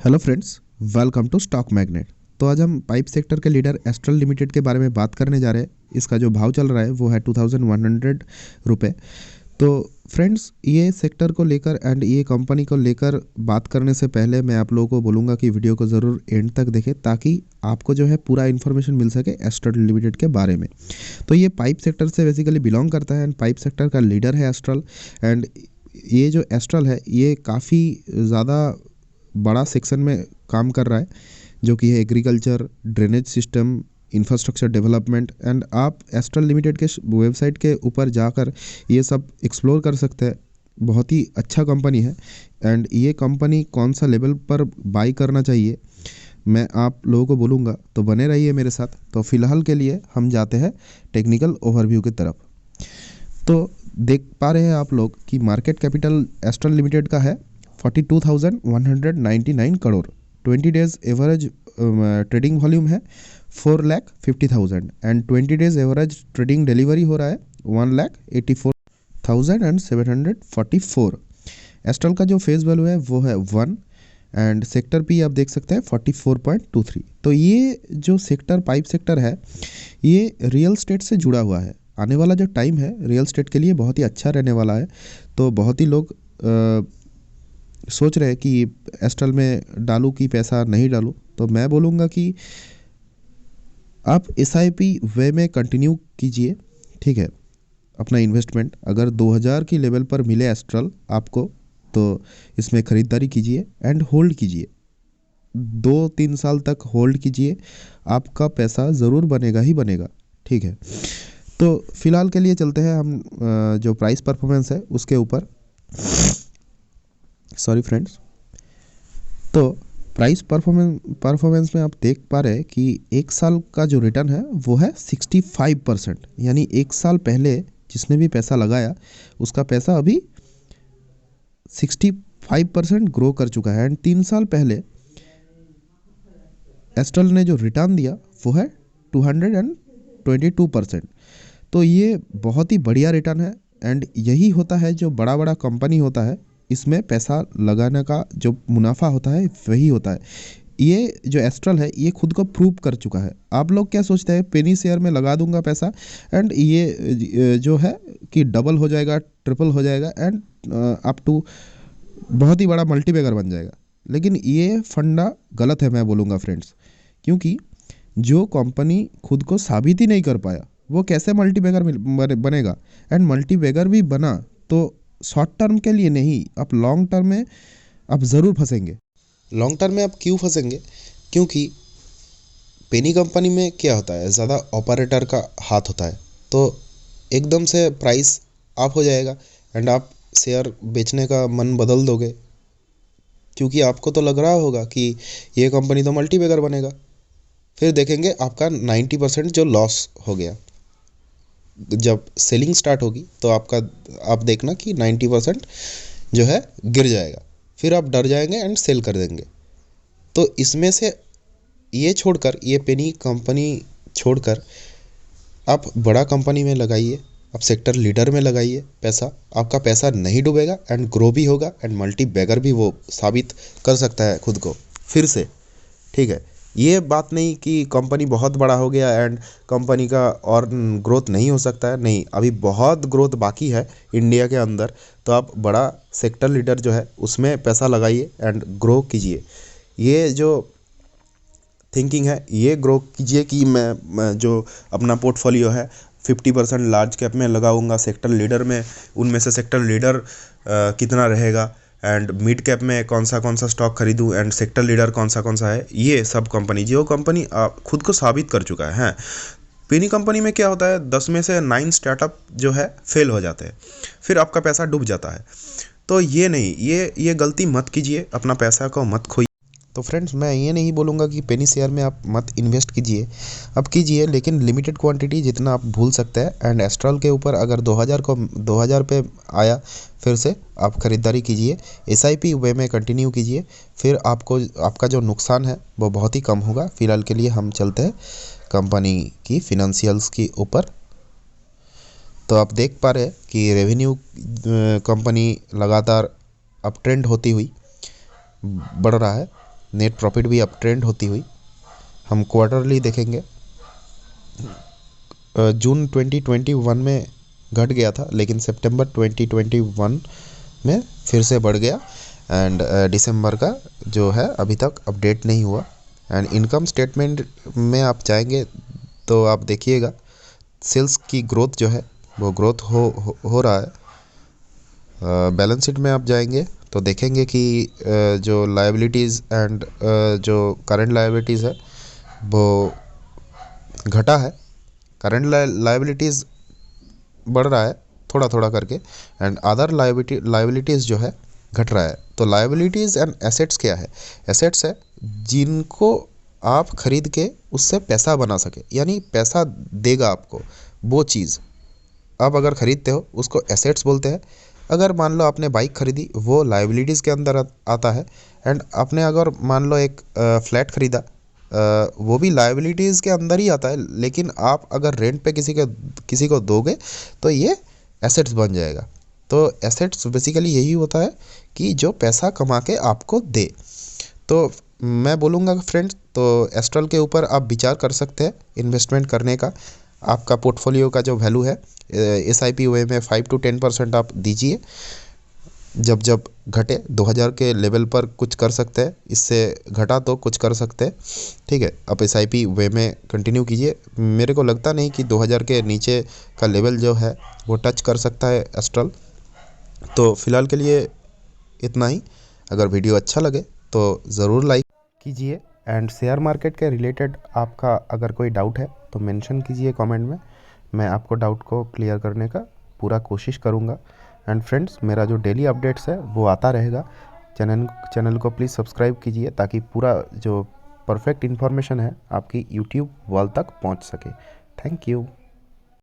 Hello friends, welcome to stock magnet. तो आज हम पाइप सेक्टर के लीडर एस्ट्रल लिमिटेड के बारे में बात करने जा रहे हैं। इसका जो भाव चल रहा है वो है 2100 रुपये। तो फ्रेंड्स, ये सेक्टर को लेकर एंड ये कंपनी को लेकर बात करने से पहले मैं आप लोगों को बोलूँगा कि वीडियो को ज़रूर एंड तक देखें ताकि आपको जो है पूरा इन्फॉर्मेशन मिल सके एस्ट्रल लिमिटेड के बारे में। तो ये पाइप सेक्टर से बेसिकली बिलोंग करता है एंड पाइप सेक्टर का लीडर है एस्ट्रल। एंड ये जो एस्ट्रल है ये काफ़ी ज़्यादा बड़ा सेक्शन में काम कर रहा है, जो कि है agriculture, drainage system, infrastructure development. And आप एस्ट्रल लिमिटेड के वेबसाइट के ऊपर जाकर ये सब एक्सप्लोर कर सकते हैं। बहुत ही अच्छा कंपनी है। एंड ये कंपनी कौन सा लेवल पर बाई करना चाहिए मैं आप लोगों को बोलूँगा, तो बने रहिए मेरे साथ। तो फिलहाल के लिए हम जाते हैं टेक्निकल ओवरव्यू की तरफ। तो देख पा रहे हैं आप लोग कि मार्केट कैपिटल एस्ट्रल लिमिटेड का है 42,199 crore. 20 days average trading volume है 4,50,000 and 20 days average trading delivery हो रहा है 1,84,744। एस्ट्रल का जो फेस वैल्यू है वो है 1 एंड सेक्टर पी आप देख सकते हैं 44.23। तो ये जो सेक्टर पाइप सेक्टर है ये रियल स्टेट से जुड़ा हुआ है। आने वाला जो टाइम है रियल स्टेट के लिए बहुत ही अच्छा रहने वाला है। तो बहुत ही लोग सोच रहे हैं कि एस्ट्रल में डालूं कि पैसा नहीं डालूं, तो मैं बोलूँगा कि आप एसआईपी वे में कंटिन्यू कीजिए। ठीक है, अपना इन्वेस्टमेंट अगर 2000 की लेवल पर मिले एस्ट्रल आपको, तो इसमें ख़रीदारी कीजिए एंड होल्ड कीजिए। 2-3 साल तक होल्ड कीजिए, आपका पैसा ज़रूर बनेगा ही बनेगा। ठीक है, तो फिलहाल के लिए चलते हैं हम जो प्राइस परफॉर्मेंस है उसके ऊपर। Sorry friends. तो प्राइस परफॉर्मेंस में आप देख पा रहे हैं कि एक साल का जो रिटर्न है वो है 65%। यानी एक साल पहले जिसने भी पैसा लगाया उसका पैसा अभी 65% ग्रो कर चुका है। एंड 3 साल पहले एस्ट्रल ने जो रिटर्न दिया वो है 222%। तो ये बहुत ही बढ़िया रिटर्न है। एंड यही होता है जो बड़ा बड़ा कंपनी होता है, इसमें पैसा लगाने का जो मुनाफा होता है वही होता है। ये जो एस्ट्रल है ये खुद को प्रूव कर चुका है। आप लोग क्या सोचते हैं, पेनी शेयर में लगा दूंगा पैसा एंड ये जो है कि डबल हो जाएगा, ट्रिपल हो जाएगा एंड अप टू बहुत ही बड़ा मल्टीबैगर बन जाएगा। लेकिन ये फंडा गलत है मैं बोलूँगा फ्रेंड्स, क्योंकि जो कंपनी खुद को साबित ही नहीं कर पाया वो कैसे मल्टीबैगर बनेगा। एंड मल्टीबैगर भी बना तो शॉर्ट टर्म के लिए नहीं, आप लॉन्ग टर्म में आप ज़रूर फंसेंगे। लॉन्ग टर्म में आप क्यों फंसेंगे, क्योंकि पेनी कंपनी में क्या होता है, ज़्यादा ऑपरेटर का हाथ होता है। तो एकदम से प्राइस अप हो जाएगा एंड आप शेयर बेचने का मन बदल दोगे, क्योंकि आपको तो लग रहा होगा कि ये कंपनी तो मल्टीबैगर बनेगा। फिर देखेंगे आपका 90% जो लॉस हो गया। जब सेलिंग स्टार्ट होगी तो आप देखना कि 90% जो है गिर जाएगा। फिर आप डर जाएंगे एंड सेल कर देंगे। तो इसमें से ये छोड़कर, ये पेनी कंपनी छोड़कर आप बड़ा कंपनी में लगाइए, आप सेक्टर लीडर में लगाइए पैसा। आपका पैसा नहीं डूबेगा एंड ग्रो भी होगा एंड मल्टी बैगर भी वो साबित कर सकता है खुद को फिर से। ठीक है, ये बात नहीं कि कंपनी बहुत बड़ा हो गया एंड कंपनी का और ग्रोथ नहीं हो सकता है, नहीं, अभी बहुत ग्रोथ बाकी है इंडिया के अंदर। तो आप बड़ा सेक्टर लीडर जो है उसमें पैसा लगाइए एंड ग्रो कीजिए। ये जो थिंकिंग है ये ग्रो कीजिए कि मैं जो अपना पोर्टफोलियो है 50% लार्ज कैप में लगाऊंगा, सेक्टर लीडर में, उनमें से सेक्टर लीडर कितना रहेगा एंड मिड कैप में कौन सा स्टॉक खरीदूं एंड सेक्टर लीडर कौन सा है। ये सब कंपनी जो कंपनी खुद को साबित कर चुका है। पेनी कंपनी में क्या होता है, 10 में से 9 स्टार्टअप जो है फेल हो जाते हैं, फिर आपका पैसा डूब जाता है। तो ये नहीं, ये गलती मत कीजिए, अपना पैसा को मत खोइए। तो फ्रेंड्स, मैं ये नहीं बोलूँगा कि पेनी शेयर में आप मत इन्वेस्ट कीजिए, आप कीजिए लेकिन लिमिटेड क्वांटिटी जितना आप भूल सकते हैं। एंड एस्ट्रल के ऊपर अगर 2000 पे आया फिर से आप ख़रीदारी कीजिए, एसआईपी वे में कंटिन्यू कीजिए, फिर आपका जो नुकसान है वो बहुत ही कम होगा। फिलहाल के लिए हम चलते हैं कंपनी की फिनंशियल्स के ऊपर। तो आप देख पा रहे हैं कि रेवेन्यू कंपनी लगातार अप ट्रेंड होती हुई बढ़ रहा है। नेट प्रॉफिट भी अप ट्रेंड होती हुई। हम क्वार्टरली देखेंगे, जून 2021 में घट गया था, लेकिन सितंबर 2021 में फिर से बढ़ गया। एंड दिसंबर का जो है अभी तक अपडेट नहीं हुआ। एंड इनकम स्टेटमेंट में आप जाएंगे तो आप देखिएगा सेल्स की ग्रोथ जो है वो ग्रोथ हो रहा है। बैलेंस शीट में आप जाएंगे तो देखेंगे कि जो लायबिलिटीज़ एंड जो करंट लायबिलिटीज़ है वो घटा है। करंट लायबिलिटीज़ बढ़ रहा है थोड़ा थोड़ा करके, एंड अदर लायबिलिटीज़ जो है घट रहा है। तो लायबिलिटीज़ एंड एसेट्स क्या है? एसेट्स है जिनको आप खरीद के उससे पैसा बना सके, यानी पैसा देगा आपको वो चीज़। आप अगर खरीदते हो उसको एसेट्स बोलते हैं। अगर मान लो आपने बाइक खरीदी, वो लायबिलिटीज़ के अंदर आता है। एंड आपने अगर मान लो एक फ्लैट खरीदा, वो भी लायबिलिटीज़ के अंदर ही आता है, लेकिन आप अगर रेंट पे किसी को दोगे तो ये एसेट्स बन जाएगा। तो एसेट्स बेसिकली यही होता है कि जो पैसा कमा के आपको दे। तो मैं बोलूँगा फ्रेंड्स, तो एस्ट्रल के ऊपर आप विचार कर सकते हैं इन्वेस्टमेंट करने का। आपका पोर्टफोलियो का जो वैल्यू है SIP वे में 5 to 10% आप दीजिए। जब जब घटे 2000 के लेवल पर कुछ कर सकते हैं, इससे घटा तो कुछ कर सकते हैं। ठीक है, आप SIP वे में कंटिन्यू कीजिए। मेरे को लगता नहीं कि 2000 के नीचे का लेवल जो है वो टच कर सकता है एस्ट्रल। तो फ़िलहाल के लिए इतना ही। अगर वीडियो अच्छा लगे तो ज़रूर लाइक कीजिए। एंड शेयर मार्केट के रिलेटेड आपका अगर कोई डाउट है तो मेंशन कीजिए कमेंट में। मैं आपको डाउट को क्लियर करने का पूरा कोशिश करूँगा। एंड फ्रेंड्स, मेरा जो डेली अपडेट्स है वो आता रहेगा। चैनल को प्लीज़ सब्सक्राइब कीजिए ताकि पूरा जो परफेक्ट इन्फॉर्मेशन है आपकी यूट्यूब वॉल तक पहुंच सके। Thank you.